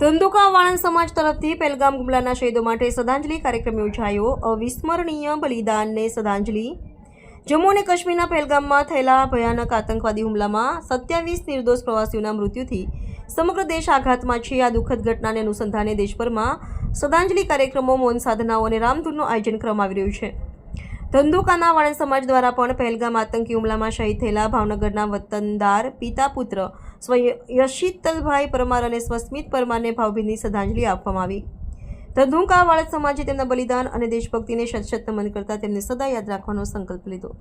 ધંધુકા વાળંદ સમાજ તરફથી પહેલગામ હુમલાના શહીદો માટે શ્રદ્ધાંજલિ કાર્યક્રમ યોજાયો। અવિસ્મરણીય બલિદાનને શ્રદ્ધાંજલિ। જમ્મુ અને કાશ્મીરના પહેલગામમાં થયેલા ભયાનક આતંકવાદી હુમલામાં 27 નિર્દોષ પ્રવાસીઓના મૃત્યુથી સમગ્ર દેશ આઘાતમાં છે। આ દુઃખદ ઘટનાને અનુસંધાને દેશભરમાં શ્રદ્ધાંજલિ કાર્યક્રમો, મૌન સાધનાઓ અને રામધૂનનું આયોજન કરવામાં આવી રહ્યું છે। ધંધુકાના વાળંદ સમાજ દ્વારા પણ પહેલગામ આતંકી હુમલામાં શહીદ થયેલા ભાવનગરના વતનદાર પિતા પુત્ર સ્વ યશિતલભાઈ પરમાર અને સ્વસ્મિત પરમારને ભાવભીની શ્રદ્ધાંજલિ આપવામાં આવી। ધંધુકા વાળંદ સમાજે તેમના બલિદાન અને દેશભક્તિને શત નમન કરતા તેમને સદા યાદ રાખવાનો સંકલ્પ લીધો।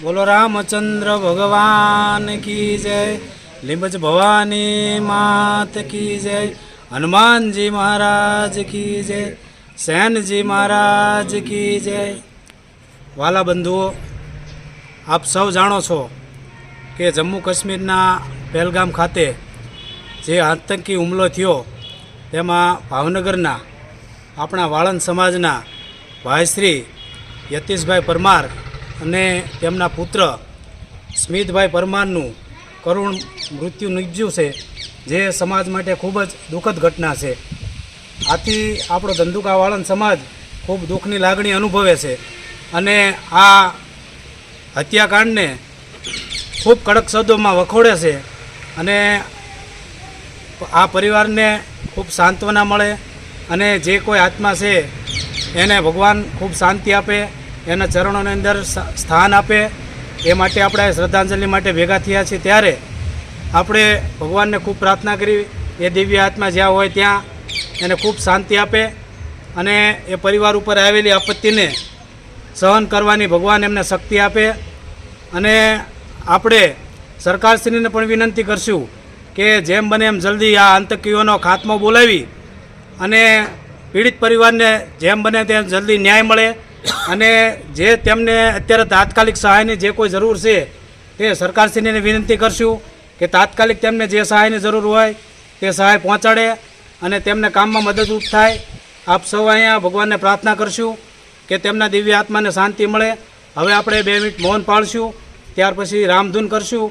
बोलो रामचंद्र भगवान की जय। लिंबज भवानी मात की जय। हनुमान जी महाराज की जय। सैन जी महाराज की जय। वाला बंधुओं, आप सौ जाणो छो कि जम्मू काश्मीरना पहलगाम खाते जे आतंकी हुमलो थयो तेमां भावनगरना आपणा वाळंद समाजना भाईश्री यतीशभाई परमार અને તેમના પુત્ર સ્મિતભાઈ પરમારનું કરુણ મૃત્યુ નિપજ્યું છે, જે સમાજ માટે ખૂબ જ દુઃખદ ઘટના છે। આથી આપણો ધંધુકા વાળંદ સમાજ ખૂબ દુઃખની લાગણી અનુભવે છે અને આ હત્યાકાંડને ખૂબ કડક શબ્દોમાં વખોડે છે અને આ પરિવારને ખૂબ સાંત્વના મળે અને જે કોઈ આત્મા છે એને ભગવાન ખૂબ શાંતિ આપે, એના ચરણોની અંદર સ્થાન આપે, એ માટે આપણે શ્રદ્ધાંજલિ માટે ભેગા થયા છીએ। ત્યારે આપણે ભગવાનને ખૂબ પ્રાર્થના કરી એ દિવ્ય આત્મા જ્યાં હોય ત્યાં એને ખૂબ શાંતિ આપે અને એ પરિવાર ઉપર આવેલી આપત્તિને સહન કરવાની ભગવાન એમને શક્તિ આપે। અને આપણે સરકારશ્રીને પણ વિનંતી કરશું કે જેમ બને એમ જલ્દી આ આતંકીઓનો ખાત્મો બોલાવી અને પીડિત પરિવારને જેમ બને તેમ જલ્દી ન્યાય મળે અને જે તેમને અત્યારે તાત્કાલિક સહાયની જે કોઈ જરૂર છે તે સરકારશ્રીને વિનંતી કરશું કે તાત્કાલિક તેમને જે સહાયની જરૂર હોય તે સહાય પહોંચાડે અને તેમને કામમાં મદદરૂપ થાય। આપ સૌ અહીંયા ભગવાનને પ્રાર્થના કરશું કે તેમના દિવ્ય આત્માને શાંતિ મળે। હવે આપણે 2 મિનિટ મૌન પાળશું, ત્યાર પછી રામધૂન કરશું।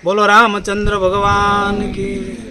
બોલો રામચંદ્ર ભગવાન કી।